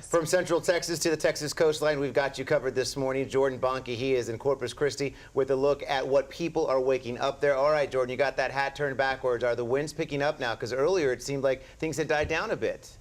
Yes. From Central Texas to the Texas coastline, we've got you covered this morning. Jordan Bontke, he is in Corpus Christi with a look at what people are waking up there. All right, Jordan, you got that hat turned backwards. Are the winds picking up now? Because earlier it seemed like things had died down a bit.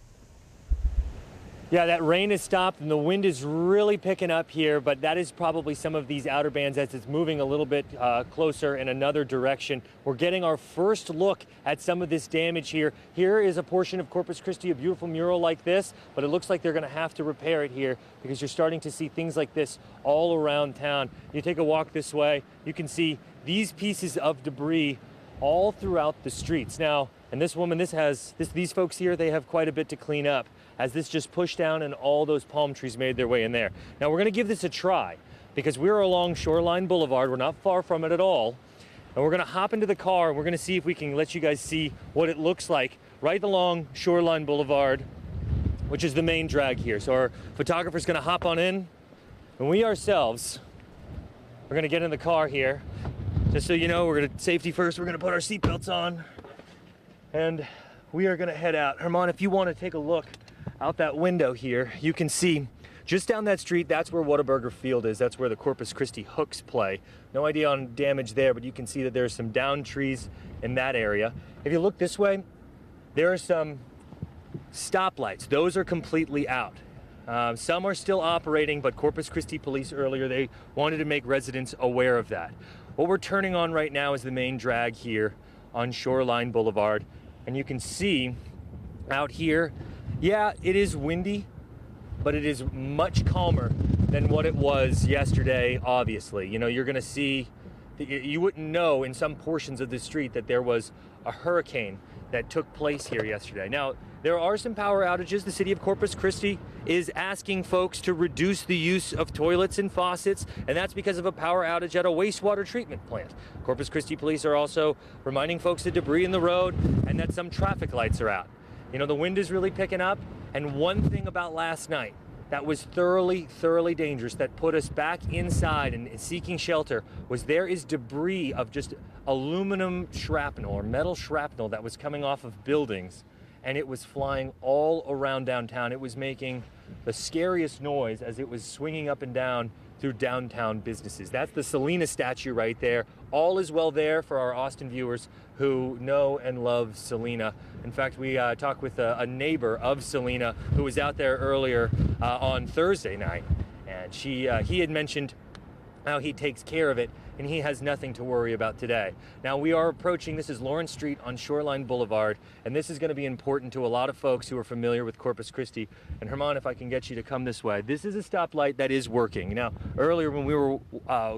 Yeah, that rain has stopped and the wind is really picking up here, but that is probably some of these outer bands as it's moving a little bit closer in another direction. We're getting our first look at some of this damage here. Here is a portion of Corpus Christi, a beautiful mural like this, but it looks like they're going to have to repair it here because you're starting to see things like this all around town. You take a walk this way, you can see these pieces of debris all throughout the streets. Now, and this woman, these folks here, they have quite a bit to clean up as this just pushed down and all those palm trees made their way in there. Now we're going to give this a try because we're along Shoreline Boulevard. We're not far from it at all. And we're going to hop into the car and we're going to see if we can let you guys see what it looks like right along Shoreline Boulevard, which is the main drag here. So our photographer's going to hop on in and we ourselves are going to get in the car here. Just so you know, we're going to safety first. We're going to put our seatbelts on and we are going to head out. Herman, if you want to take a look out that window here, you can see just down that street, that's where Whataburger Field is. That's where the Corpus Christi Hooks play. No idea on damage there, but you can see that there's some downed trees in that area. If you look this way, there are some stoplights. Those are completely out. Some are still operating, but Corpus Christi police earlier, they wanted to make residents aware of that. What we're turning on right now is the main drag here on Shoreline Boulevard. And you can see out here, yeah, it is windy, but it is much calmer than what it was yesterday, obviously. You know, you're going to see, you wouldn't know in some portions of the street that there was a hurricane that took place here yesterday. Now, there are some power outages. The city of Corpus Christi is asking folks to reduce the use of toilets and faucets, and that's because of a power outage at a wastewater treatment plant. Corpus Christi police are also reminding folks that debris in the road and that some traffic lights are out. You know, the wind is really picking up, and one thing about last night that was thoroughly dangerous, that put us back inside and seeking shelter, was there is debris of just aluminum shrapnel or metal shrapnel that was coming off of buildings, and it was flying all around downtown. It was making the scariest noise as it was swinging up and down through downtown businesses. That's the Selena statue right there. All is well there for our Austin viewers who know and love Selena. In fact, we talked with a neighbor of Selena who was out there earlier on Thursday night, and he had mentioned how he takes care of it and he has nothing to worry about today. Now we are approaching, this is Lawrence Street on Shoreline Boulevard, and this is going to be important to a lot of folks who are familiar with Corpus Christi. And Herman, if I can get you to come this way, this is a stoplight that is working. Now earlier when we were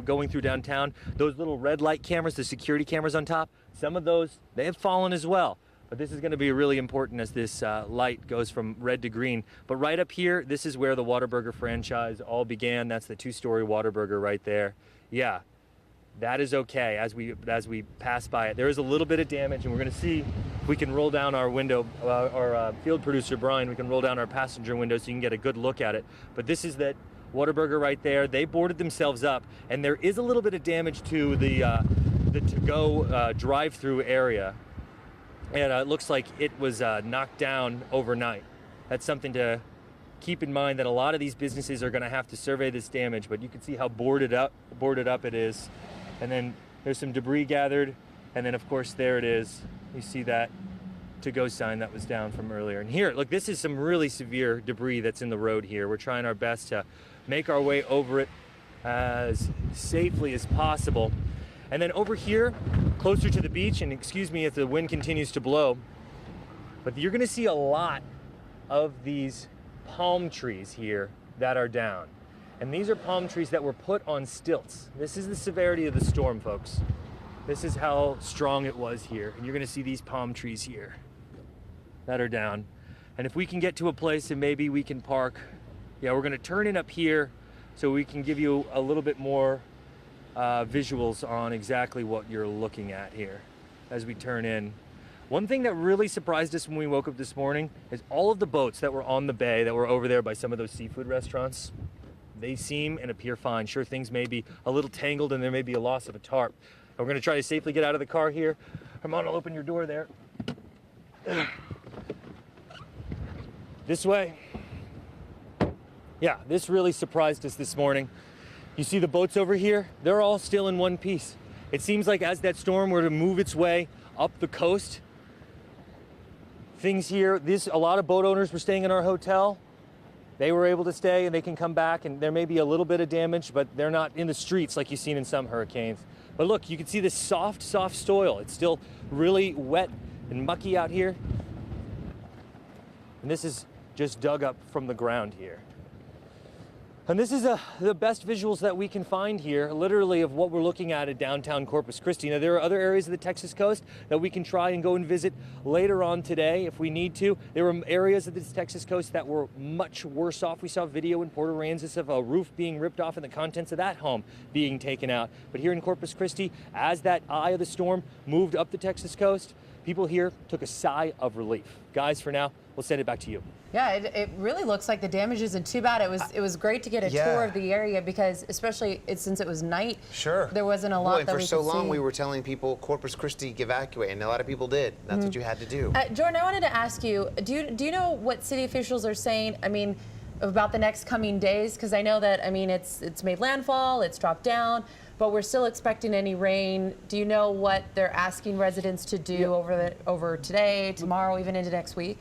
going through downtown, those little red light cameras, the security cameras on top, some of those, they have fallen as well. But this is going to be really important as this light goes from red to green. But right up here, this is where the Whataburger franchise all began. That's the two-story Whataburger right there. Yeah, that is okay as we pass by it. There is a little bit of damage, and we're going to see if we can roll down our window. Our field producer, Bryan, we can roll down our passenger window so you can get a good look at it. But this is that Whataburger right there. They boarded themselves up, and there is a little bit of damage to the to-go drive-through area. And it looks like it was knocked down overnight. That's something to keep in mind, that a lot of these businesses are going to have to survey this damage, but you can see how boarded up it is. And then there's some debris gathered, and then of course there it is. You see that to-go sign that was down from earlier. And here, look, this is some really severe debris that's in the road here. We're trying our best to make our way over it as safely as possible. And then over here, closer to the beach, and excuse me if the wind continues to blow, but you're gonna see a lot of these palm trees here that are down. And these are palm trees that were put on stilts. This is the severity of the storm, folks. This is how strong it was here. And you're gonna see these palm trees here that are down. And if we can get to a place and maybe we can park, yeah, we're gonna turn in up here so we can give you a little bit more visuals on exactly what you're looking at here as we turn in. One thing that really surprised us when we woke up this morning is all of the boats that were on the bay that were over there by some of those seafood restaurants. They seem and appear fine. Sure, things may be a little tangled and there may be a loss of a tarp. And we're going to try to safely get out of the car here. Herman, I'll open your door there. This way. Yeah, this really surprised us this morning. You see the boats over here? They're all still in one piece. It seems like as that storm were to move its way up the coast, things here, a lot of boat owners were staying in our hotel. They were able to stay and they can come back, and there may be a little bit of damage, but they're not in the streets like you've seen in some hurricanes. But look, you can see this soft soil. It's still really wet and mucky out here. And this is just dug up from the ground here. And this is the best visuals that we can find here, literally, of what we're looking at downtown Corpus Christi. Now, there are other areas of the Texas coast that we can try and go and visit later on today if we need to. There were areas of this Texas coast that were much worse off. We saw video in Port Aransas of a roof being ripped off and the contents of that home being taken out. But here in Corpus Christi, as that eye of the storm moved up the Texas coast, people here took a sigh of relief. Guys, for now, we'll send it back to you. Yeah, it really looks like the damage isn't too bad. It was great to get a tour of the area because, especially since it was night, there wasn't a lot that we could see. For so long we were telling people Corpus Christi evacuate, and a lot of people did. That's what you had to do. Jordan, I wanted to ask you, do you know what city officials are saying? I mean, about the next coming days, because I know that it's made landfall, it's dropped down, but we're still expecting any rain. Do you know what they're asking residents to do over today, tomorrow, even into next week?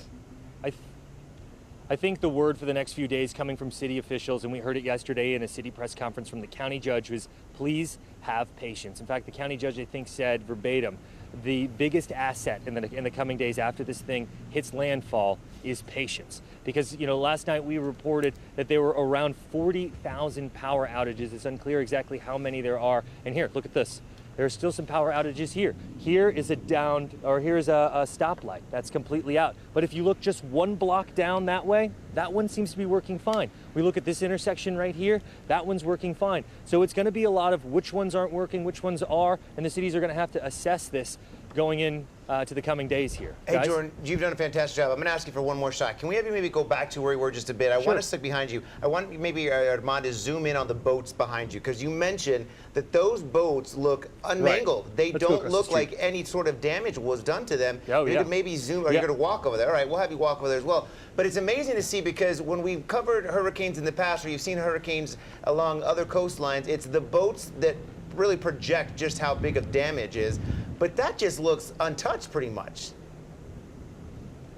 I think the word for the next few days coming from city officials, and we heard it yesterday in a city press conference from the county judge, was please have patience. In fact, the county judge, I think, said verbatim, the biggest asset in the coming days after this thing hits landfall is patience. Because, you know, last night we reported that there were around 40,000 power outages. It's unclear exactly how many there are. And here, look at this. There are still some power outages here. Here is here's a stoplight that's completely out. But if you look just one block down that way, that one seems to be working fine. We look at this intersection right here, that one's working fine. So it's gonna be a lot of which ones aren't working, which ones are, and the cities are gonna have to assess this going in to the coming days here. Hey, guys? Jordan, you've done a fantastic job. I'm going to ask you for one more shot. Can we have you maybe go back to where we were just a bit? I want to stick behind you. I want maybe Armand to zoom in on the boats behind you, because you mentioned that those boats look unmangled. They don't look like any sort of damage was done to them. You could maybe zoom, or you're going to walk over there. All right, we'll have you walk over there as well. But it's amazing to see, because when we've covered hurricanes in the past, or you've seen hurricanes along other coastlines, it's the boats that really project just how big of damage is. But that just looks untouched pretty much.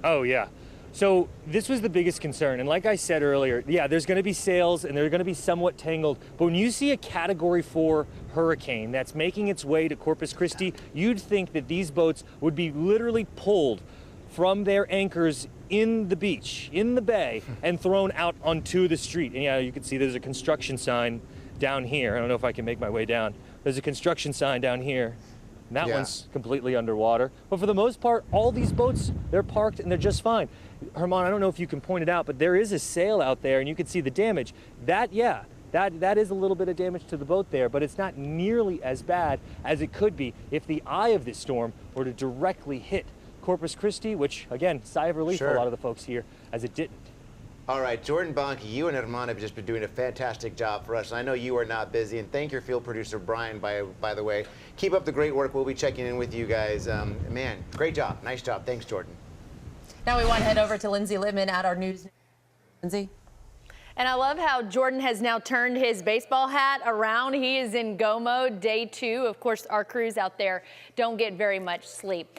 Oh, yeah. So this was the biggest concern. And like I said earlier, yeah, there's going to be sails and they're going to be somewhat tangled. But when you see a Category 4 hurricane that's making its way to Corpus Christi, you'd think that these boats would be literally pulled from their anchors in the beach, in the bay, and thrown out onto the street. And yeah, you can see there's a construction sign down here. I don't know if I can make my way down. There's a construction sign down here. And that one's completely underwater. But for the most part, all these boats, they're parked and they're just fine. Herman, I don't know if you can point it out, but there is a sail out there and you can see the damage. That is a little bit of damage to the boat there, but it's not nearly as bad as it could be if the eye of this storm were to directly hit Corpus Christi, which, again, sigh of relief for a lot of the folks here, as it didn't. All right, Jordan Bontke, you and Herman have just been doing a fantastic job for us. And I know you are not busy. And thank your field producer, Bryan, by the way. Keep up the great work. We'll be checking in with you guys. Man, great job. Nice job. Thanks, Jordan. Now we want to head over to Lindsay Littman at our news. Lindsay? And I love how Jordan has now turned his baseball hat around. He is in go mode, day 2. Of course, our crews out there don't get very much sleep.